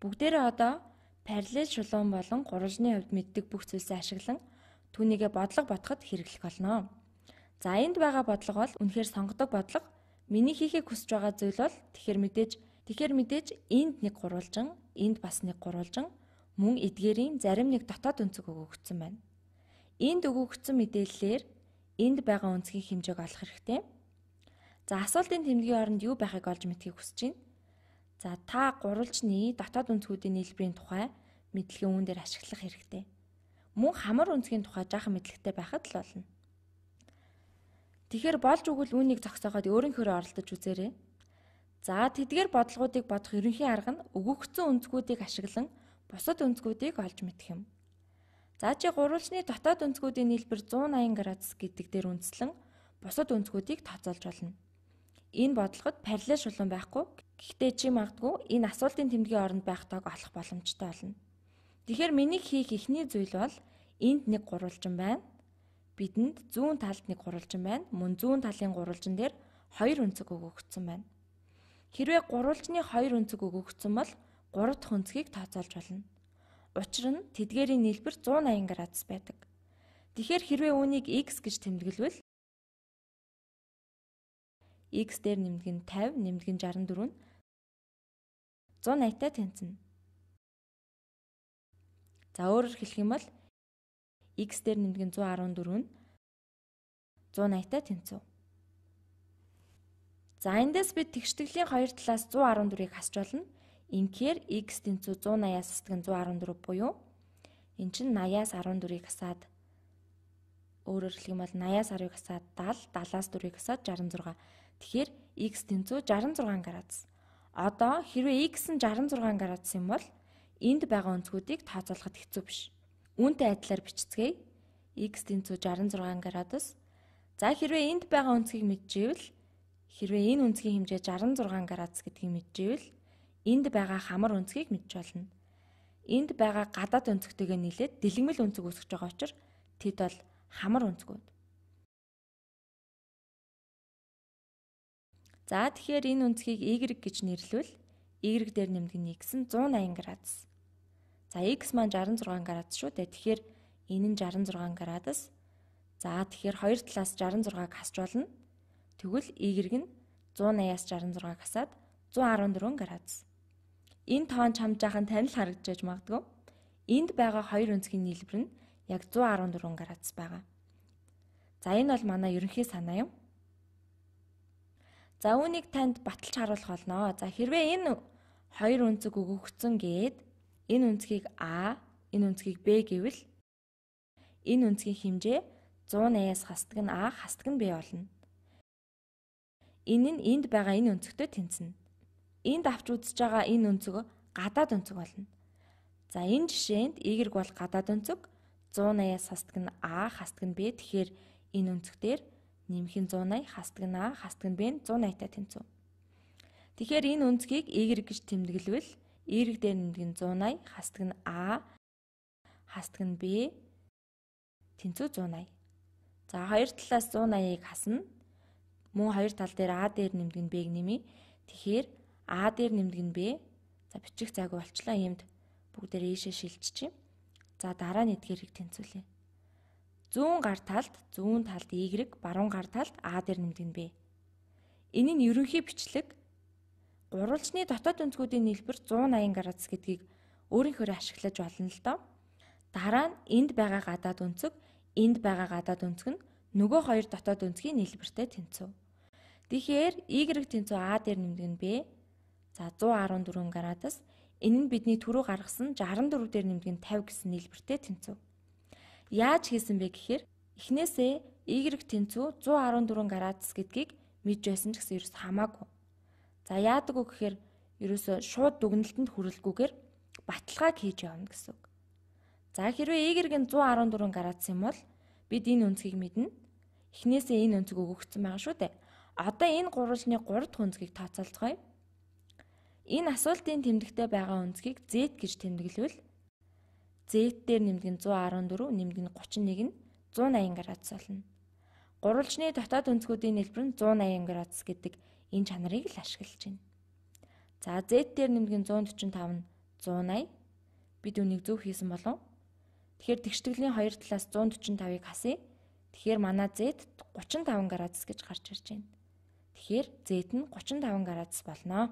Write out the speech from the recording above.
Бүгдээрээ одоо параллел шулуун болон гурвалжны хувьд мэддэг бүх зүйлсээ ашиглан түүнийгээ бодлого бодоход хэрэглэх болно. За энд байгаа бодлого бол үнэхээр сонгодог бодлого. Миний хийхийг хүсэж байгаа зүйл бол тэгэхээр мэдээж энд нэг гурвалжин, энд бас нэг гурвалжин, мөн эдгээрийн зарим нэг дотоод өнцөг өгөгдсөн байна. Энд өгөгдсөн мэдээллээр энд байгаа өнцгийн хэмжээг олох хэрэгтэй. За асуултын тэмдгийн оронд юу байхыг олж мэдхийг хүсэж байна. За та гурвалжны дотоод өнцгүүдийн нийлбэрийн тухай мэдлэгийн үүн дээр ашиглах хэрэгтэй. Мөн хамар өнцгийн тухай жаахан мэдлэгтэй байхад л болно. Тэгэхээр болж өгвөл үүнийг зогсооход өөрийнхөө оролдож үзээрэй. За тэдгээр бодлогуудыг бодох ерөнхий арга нь өгөгдсөн өнцгүүдийг ашиглан бусад өнцгүүдийг олж мэдэх юм. За чи гурвалжны дотоод өнцгүүдийн нийлбэр 180 градус гэдэг дээр үндэслэн бусад өнцгүүдийг тооцоолж болно. Энэ бодлогод параллел шулуун байхгүй. Гэхдээ чи магадгүй энэ асуултын тэмдгийн оронд байх тоог олох боломжтой болно. Тэгэхээр миний хийх эхний зүйл бол энд нэг гурвалжин байна. Бидэнд зүүн талд нэг гурвалжин байна. Мөн зүүн талын гурвалжин дээр хоёр өнцөг өгөгдсөн байна. Хэрвээ гурвалжны хоёр өнцөг өгөгдсөн бол 3 дахь өнцгийг тооцоолж болно. Учир нь тэдгээрийн нийлбэр 180 градус байдаг. Тэгэхээр хэрвээ үүнийг x гэж тэмдэглэвэл x дээр нэмдэг нь 50, нэмдэг нь 64 нь 180-тай тэнцэнэ. За өөрөөр хэлэх юм бол x дээр нэмдэг нь 114 нь 180-тай тэнцв. За эндээс бид тэгштгэлийн хоёр талаас 114-ийг хасч болно. Инхээр x тэнцүү 180-аас хасдаг нь 114 буюу эн чинь 80-аас 14-ийг хасаад өөрөөр хэлэх юм бол 80-аас 10-ыг хасаад 70, 70-аас 4-ийг хасаад 66. Тэгэхээр x тэнцүү 66 градус. Одоо хэрвээ x нь 66 градус юм бол энд байгаа өнцгүүдийг тооцоолоход хэцүү биш. Үүнтэй адилаар бичцгээе. X тэнцүү 66 градус. За хэрвээ энд байгаа өнцгийг мэдчихвэл хэрвээ энэ өнцгийн хэмжээ 66 градус гэдгийг мэдчихвэл энд байгаа хамар өнцгийг мэдж болно. Энд байгаа гадаад өнцгтэйгээ нийлээд дэлгэмэл өнцөг үүсгэж байгаа учраас тэд бол хамар өнцгүүд. За тэгэхээр энэ өнцгийг y гэж нэрлэвэл y дээр нэмдэг нь x нь 180 градус. За x маань 66 градус шүү дээ. Тэгэхээр энэ нь 66 градус. За тэгэхээр хоёр талаас 66-г хасч болно. Тэгвэл y нь 180-аас 66-г хасаад 114 градус. Энэ тоон чамд жаахан танил харагдаж магадгүй. Энд байгаа хоёр өнцгийн нийлбэр нь яг 114 градус байгаа. За энэ бол манай ерөнхий санаа юм. За үүнийг танд баталж харуулах болно. За хэрвээ энэ хоёр өнцөг өгөгдсөн гээд энэ өнцгийг А, энэ өнцгийг Б гэвэл энэ өнцгийн хэмжээ 180-аас хасдаг нь А, хасдаг нь Б болно. Энэ нь энд байгаа энэ өнцөгтэй тэнцэнэ. Энд авч үзэж байгаа энэ өнцөг гадаад өнцөг болно. За энэ жишээнд y бол гадаад өнцөг, 180-аас хасдаг нь А, хасдаг нь Б. Тэгэхээр энэ өнцөг дээр нэмэх нь 180, хасдаг нь А, хасдаг нь Б нь 180-тай тэнцв. Тэгэхээр энэ өнцгийг y гэж тэмдэглэвэл y дээр нэмдэг нь 180, хасдаг нь А, хасдаг нь Б тэнцүү 180. За хоёр талаас 180-ыг хасна. Мөн хоёр тал дээр А дээр нэмдэг нь Б-г нэмье. Тэгэхээр А дээр нэмдэг нь Б. За бичих зайгүй болчлаа. Иймд бүгдээрээ ийшээ шилжчихье. За дараа нь эдгээрийг тэнцвүүлье. Зүүн гар талд y, баруун гар талд А дээр нэмдэг нь Б. Энэ нь ерөнхий бичлэг. Гурвалжны дотоод өнцгүүдийн нийлбэр 180 градус гэдгийг өөрийнхөө ашиглаж болно л доо. Дараа нь энд байгаа гадаад өнцөг, энд байгаа гадаад өнцөг нь нөгөө хоёр дотоод өнцгийн нийлбэртэй тэнцв. Тэгэхээр y тэнцүү А дээр нэмдэг нь Б. За 114 градус. Энэ нь бидний түрүү гаргасан 64 дээр нэмдэг нь 50 гэсэн нийлбэртэй тэнцв. Яаж хийсэн бэ гэхээр эхнээсээ y тэнцүү 114 градус гэдгийг мэдж байсан ч гэсэн ерөөс хамаагүй. За яадаг вэ гэхээр ерөөсөө шууд дүгнэлтэнд хүрэлгүйгээр баталгааг хийж явна гэсэн үг. За хэрвээ y нь 114 градус юм бол бид энэ өнцгийг мэднэ. Эхнээсээ энэ өнцөг өгөгдсөн байгаа шүү дээ. Одоо энэ гурвалжны 3 дахь өнцгийг тооцоолцгоё. Энэ асуултын тэмдэгтээ байгаа өнцгийг z гэж тэмдэглэвэл z дээр нэмдэг нь 114, нэмдэг нь 31 нь 180 градус болно. Гурвалжны дотоод өнцгүүдийн нийлбэр нь 180 градус гэдэг энэ чанарыг л ашиглаж байна. За z дээр нэмдэг нь 145 нь 180. Бид үнийг зөв хийсэн болов. Тэгэхээр тэгштгэлийн хоёр талаас 145-ыг хасъя. Тэгэхээр манай Z 35 градус гэж гарч ирж байна. Тэгэхээр Z нь 35 градус болно.